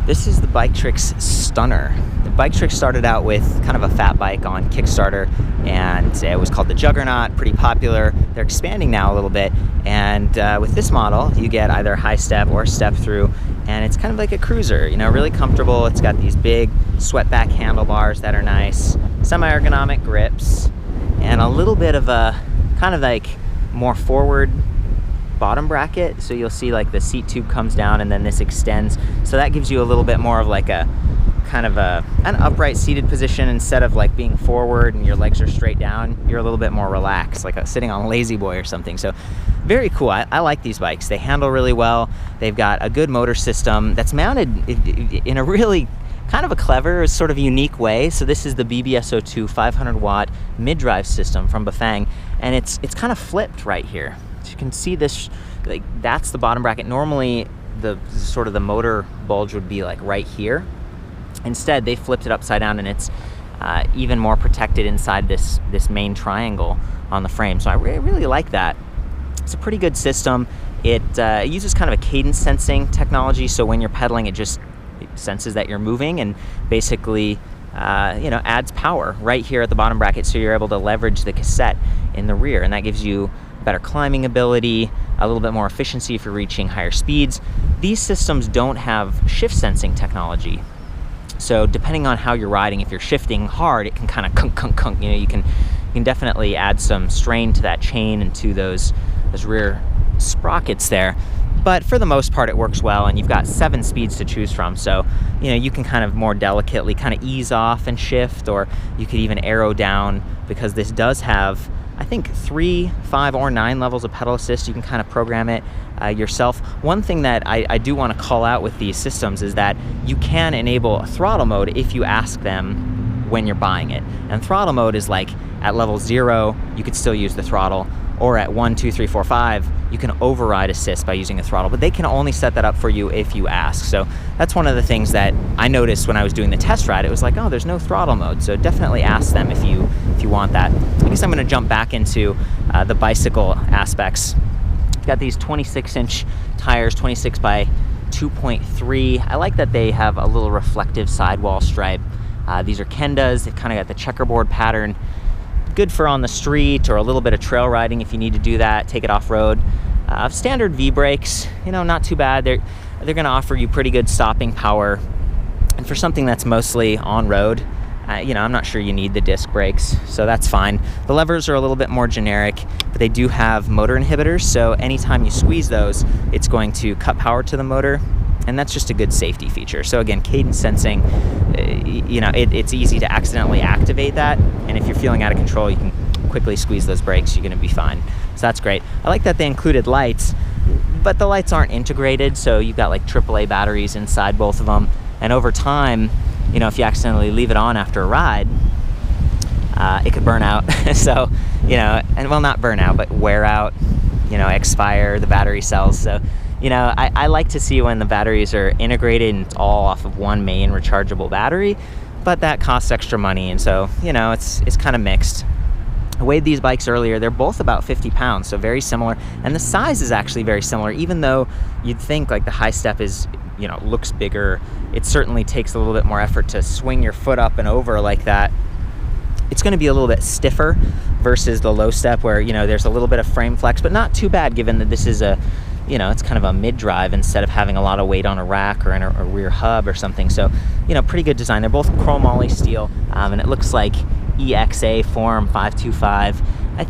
This is the Biktrix Stunner. The Biktrix started out with kind of a fat bike on Kickstarter, and it was called the Juggernaut, pretty popular. They're expanding now a little bit, and with this model, you get either high step or step through, and it's kind of like a cruiser, you know, really comfortable. It's got these big swept back handlebars that are nice, semi-ergonomic grips, and a little bit of a kind of like more forward bottom bracket. So you'll see like the seat tube comes down and then this extends, so that gives you a little bit more of like a kind of an upright seated position. Instead of like being forward and your legs are straight down, you're a little bit more relaxed, like sitting on a lazy boy or something. So very cool. I like these bikes. They handle really well. They've got a good motor system that's mounted in a really kind of a clever, sort of unique way. So this is the BBSO2 500 watt mid-drive system from Bafang, and it's kind of flipped right here. So you can see this, like that's the bottom bracket. Normally the sort of the motor bulge would be like right here. Instead they flipped it upside down, and it's even more protected inside this main triangle on the frame. So I really like that. It's a pretty good system. It uses kind of a cadence sensing technology, so when you're pedaling it senses that you're moving and basically you know, adds power right here at the bottom bracket, so you're able to leverage the cassette in the rear, and that gives you better climbing ability, a little bit more efficiency if you're reaching higher speeds. These systems don't have shift sensing technology, so depending on how you're riding, if you're shifting hard, it can kind of kunk kunk kunk. You know, you can definitely add some strain to that chain and to those rear sprockets there. But for the most part, it works well, and you've got 7 speeds to choose from. So, you know, you can kind of more delicately kind of ease off and shift, or you could even arrow down, because this does have, I think, 3, 5, or 9 levels of pedal assist. You can kind of program it yourself. One thing that I do want to call out with these systems is that you can enable a throttle mode if you ask them when you're buying it. And throttle mode is like at level 0, you could still use the throttle, or at 1, 2, 3, 4, 5, you can override assist by using a throttle, but they can only set that up for you if you ask. So that's one of the things that I noticed when I was doing the test ride. It was like, oh, there's no throttle mode, so definitely ask them if you want that. I guess I'm going to jump back into the bicycle aspects. Got these 26-inch tires, 26 by 2.3. I like that they have a little reflective sidewall stripe. These are Kendas. They've kind of got the checkerboard pattern. Good for on the street or a little bit of trail riding if you need to do that, take it off-road. Standard V-brakes, you know, not too bad. They're going to offer you pretty good stopping power. And for something that's mostly on-road, you know, I'm not sure you need the disc brakes, so that's fine. The levers are a little bit more generic, but they do have motor inhibitors, so anytime you squeeze those, it's going to cut power to the motor, and that's just a good safety feature. So again, cadence sensing, you know, it's easy to accidentally activate that, and if you're feeling out of control, you can quickly squeeze those brakes, you're going to be fine. So that's great. I like that they included lights, but the lights aren't integrated, so you've got like AAA batteries inside both of them, and over time, you know, if you accidentally leave it on after a ride, it could burn out. So, you know, and well, not burn out, but wear out, you know, expire the battery cells. So, you know, I like to see when the batteries are integrated and it's all off of one main rechargeable battery, but that costs extra money, and so, you know, it's kind of mixed. I weighed these bikes earlier. They're both about 50 pounds, so very similar, and the size is actually very similar. Even though you'd think like the high step is, you know, looks bigger, it certainly takes a little bit more effort to swing your foot up and over like that. It's going to be a little bit stiffer versus the low step, where, you know, there's a little bit of frame flex, but not too bad given that this is a, you know, it's kind of a mid-drive instead of having a lot of weight on a rack or in a rear hub or something. So, you know, pretty good design. They're both chrome moly steel, and it looks like EXA form 525. I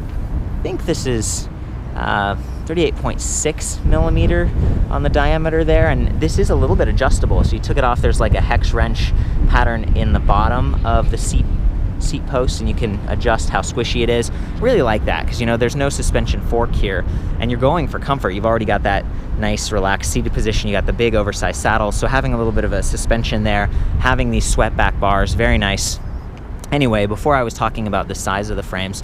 think this is 38.6 millimeter on the diameter there, and this is a little bit adjustable. So you took it off, there's like a hex wrench pattern in the bottom of the seat post, and you can adjust how squishy it is. Really like that, because, you know, there's no suspension fork here, and you're going for comfort. You've already got that nice relaxed seated position. You got the big oversized saddle, so having a little bit of a suspension there, having these swept back bars, very nice. Anyway, before I was talking about the size of the frames,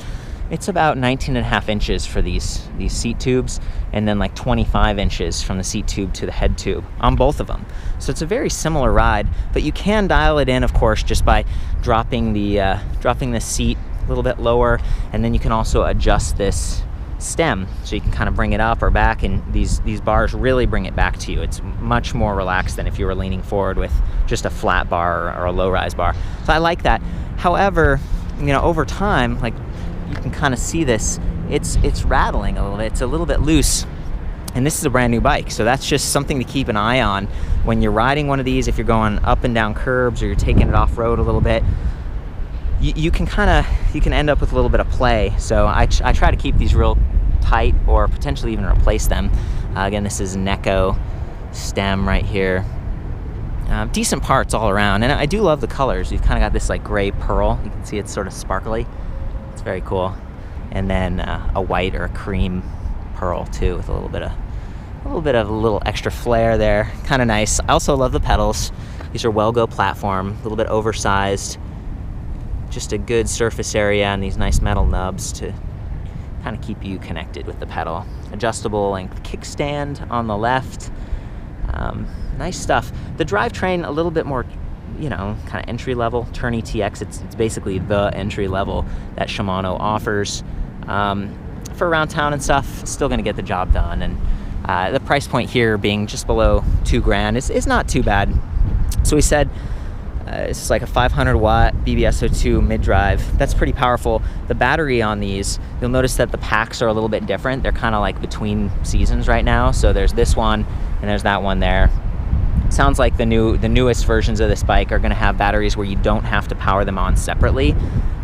it's about 19.5 inches for these seat tubes, and then like 25 inches from the seat tube to the head tube on both of them. So it's a very similar ride, but you can dial it in, of course, just by dropping the seat a little bit lower, and then you can also adjust this stem, so you can kind of bring it up or back, and these bars really bring it back to you. It's much more relaxed than if you were leaning forward with just a flat bar or a low-rise bar. So I like that. However, you know, over time, like you can kind of see this, it's rattling a little bit. It's a little bit loose. And this is a brand new bike, so that's just something to keep an eye on when you're riding one of these. If you're going up and down curbs or you're taking it off road a little bit, you can end up with a little bit of play. So I try to keep these real tight, or potentially even replace them. Again, this is Neko stem right here. Decent parts all around, and I do love the colors. You've kind of got this like gray pearl. You can see it's sort of sparkly. It's very cool. And then a white or a cream pearl too, with a little bit of a little extra flair there. Kind of nice. I also love the pedals. These are Well Go platform, a little bit oversized. Just a good surface area, and these nice metal nubs to kind of keep you connected with the pedal. Adjustable length kickstand on the left. Nice stuff. The drivetrain, a little bit more, you know, kind of entry level. Turn ETX, it's basically the entry level that Shimano offers. For around town and stuff, still going to get the job done. And the price point here being just below $2,000 is not too bad. So we said it's like a 500 watt BBS02 mid-drive. That's pretty powerful. The battery on these, you'll notice that the packs are a little bit different. They're kind of like between seasons right now. So there's this one and there's that one there. Sounds like the newest versions of this bike are going to have batteries where you don't have to power them on separately,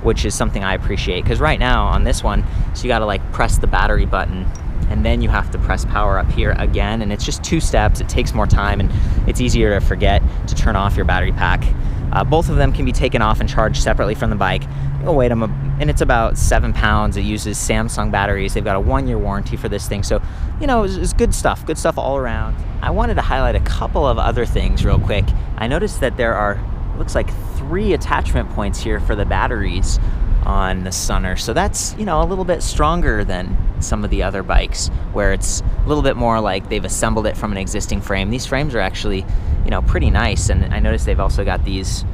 which is something I appreciate, because right now on this one, so you got to like press the battery button and then you have to press power up here again, and it's just 2 steps. It takes more time, and it's easier to forget to turn off your battery pack. Both of them can be taken off and charged separately from the bike. You'll weigh them, and it's about 7 pounds. It uses Samsung batteries. They've got a 1-year warranty for this thing, so you know, it's good stuff all around. I wanted to highlight a couple of other things real quick. I noticed that there are, looks like 3 attachment points here for the batteries on the Stunner. So that's, you know, a little bit stronger than some of the other bikes, where it's a little bit more like they've assembled it from an existing frame. These frames are actually, you know, pretty nice. And I noticed they've also got these,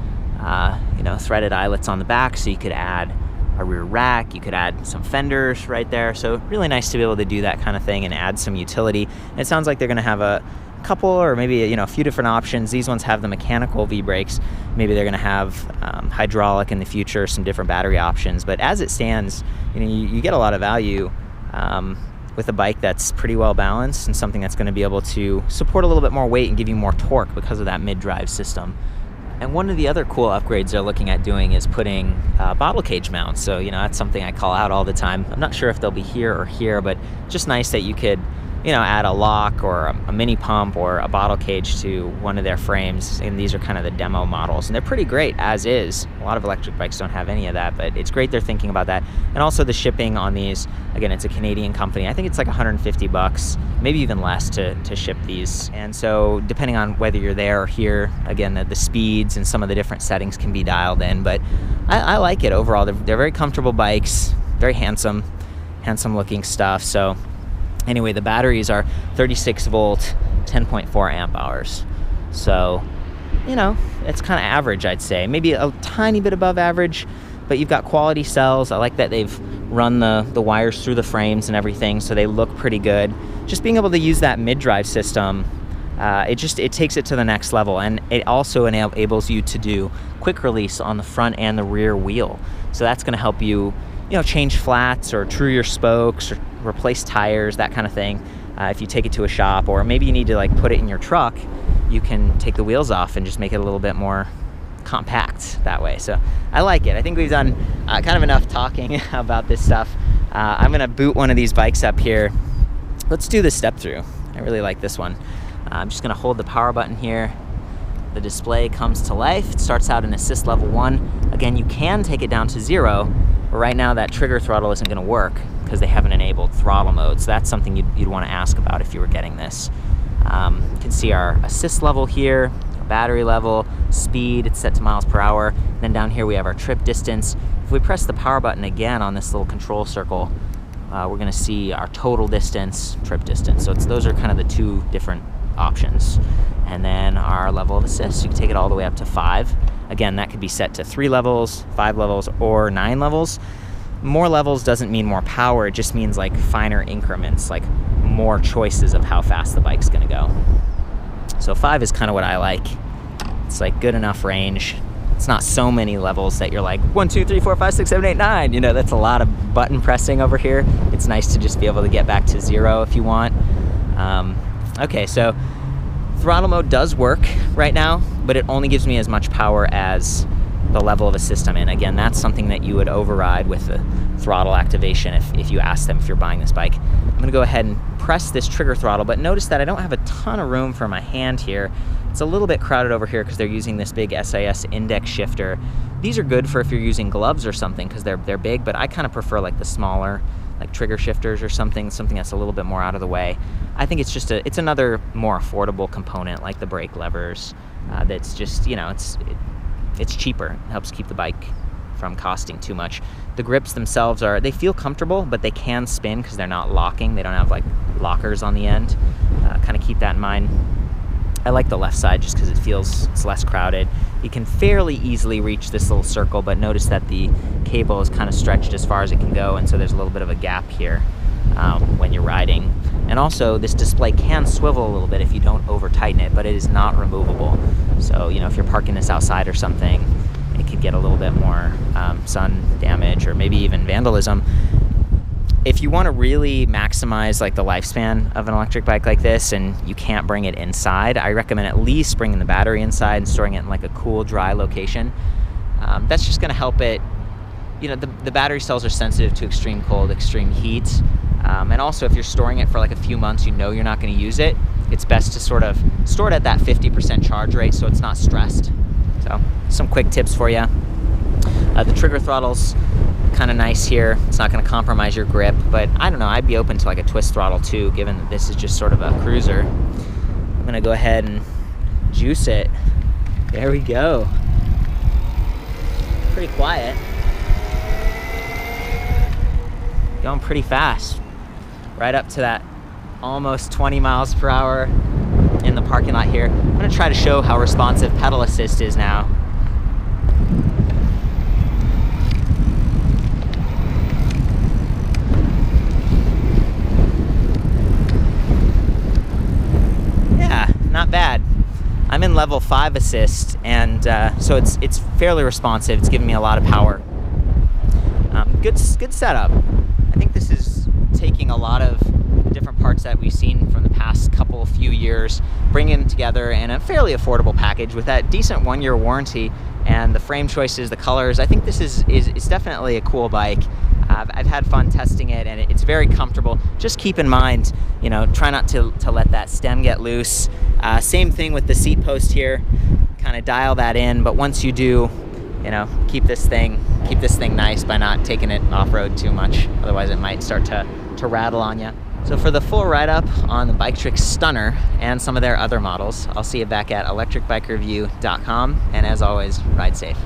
you know, threaded eyelets on the back, so you could add a rear rack, you could add some fenders right there. So really nice to be able to do that kind of thing and add some utility. And it sounds like they're gonna have a couple, or maybe, you know, a few different options. These ones have the mechanical V-brakes. Maybe they're gonna have hydraulic in the future, some different battery options. But as it stands, you know, you get a lot of value with a bike that's pretty well balanced, and something that's gonna be able to support a little bit more weight and give you more torque because of that mid-drive system. And one of the other cool upgrades they're looking at doing is putting bottle cage mounts. So, you know, that's something I call out all the time. I'm not sure if they'll be here or here, but just nice that you could, you know, add a lock or a mini pump or a bottle cage to one of their frames. And these are kind of the demo models, and they're pretty great as is. A lot of electric bikes don't have any of that, but it's great they're thinking about that. And also the shipping on these, again, it's a Canadian company. I think it's like $150, maybe even less to ship these. And so depending on whether you're there or here, again, the speeds and some of the different settings can be dialed in. But I like it overall. They're very comfortable bikes, very handsome looking stuff. So anyway, the batteries are 36 volt, 10.4 amp hours. So, you know, it's kind of average, I'd say. Maybe a tiny bit above average, but you've got quality cells. I like that they've run the wires through the frames and everything, so they look pretty good. Just being able to use that mid-drive system, it takes it to the next level, and it also enables you to do quick release on the front and the rear wheel. So that's going to help you, you know, change flats or true your spokes or replace tires, that kind of thing. If you take it to a shop, or maybe you need to like put it in your truck, you can take the wheels off and just make it a little bit more compact that way. So I like it. I think we've done kind of enough talking about this stuff. I'm gonna boot one of these bikes up here. Let's do the step-thru. I really like this one. I'm just gonna hold the power button here. The display comes to life. It starts out in assist level 1. Again, you can take it down to 0, but right now that trigger throttle isn't gonna work because they haven't enabled throttle mode. So that's something you'd wanna ask about if you were getting this. You can see our assist level here, our battery level, speed, it's set to miles per hour. Then down here we have our trip distance. If we press the power button again on this little control circle, we're gonna see our total distance, trip distance. So those are kind of the 2 different options. And then our level of assist, you can take it all the way up to 5. Again, that could be set to 3 levels, 5 levels, or 9 levels. more levels doesn't mean more power, it just means like finer increments, like more choices of how fast the bike's gonna go. So 5 is kind of what I like. It's like good enough range. It's not so many levels that you're like 1, 2, 3, 4, 5, 6, 7, 8, 9. You know, that's a lot of button pressing over here. It's nice to just be able to get back to 0 if you want. Okay, so throttle mode does work right now, but it only gives me as much power as the level of assist I'm in. Again, that's something that you would override with the throttle activation if you ask them if you're buying this bike. I'm gonna go ahead and press this trigger throttle, but notice that I don't have a ton of room for my hand here. It's a little bit crowded over here because they're using this big SIS index shifter. These are good for if you're using gloves or something because they're big, but I kind of prefer like the smaller, like trigger shifters or something that's a little bit more out of the way. I think it's just it's another more affordable component like the brake levers. That's just, you know, it's cheaper. It helps keep the bike from costing too much. The grips themselves they feel comfortable, but they can spin because they're not locking. They don't have like lockers on the end. Kind of keep that in mind. I like the left side just because it's less crowded. You can fairly easily reach this little circle, but notice that the cable is kind of stretched as far as it can go, and so there's a little bit of a gap here when you're riding. And also, this display can swivel a little bit if you don't over tighten it, but it is not removable. So, you know, if you're parking this outside or something, it could get a little bit more sun damage or maybe even vandalism. If you want to really maximize like the lifespan of an electric bike like this and you can't bring it inside, I recommend at least bringing the battery inside and storing it in like a cool, dry location. That's just going to help it. You know, the battery cells are sensitive to extreme cold, extreme heat. And also if you're storing it for like a few months, you know you're not going to use it, it's best to sort of store it at that 50% charge rate so it's not stressed. So some quick tips for you. The trigger throttle's kind of nice here. It's not going to compromise your grip, but I don't know, I'd be open to like a twist throttle too, given that this is just sort of a cruiser. I'm going to go ahead and juice it. There we go. Pretty quiet. Going pretty fast. Right up to that almost 20 miles per hour in the parking lot here. I'm going to try to show how responsive pedal assist is now. Not bad. I'm in level 5 assist, and so it's fairly responsive. It's giving me a lot of power. Good setup. I think this is taking a lot of different parts that we've seen from the past few years, bringing them together in a fairly affordable package with that decent 1-year warranty and the frame choices, the colors. I think this is definitely a cool bike. I've had fun testing it, and it's very comfortable. Just keep in mind, you know, try not to let that stem get loose. Same thing with the seat post here. Kind of dial that in, but once you do, you know, keep this thing nice by not taking it off-road too much. Otherwise, it might start to rattle on you. So for the full write-up on the Biktrix Stunner and some of their other models, I'll see you back at ElectricBikeReview.com. And as always, ride safe.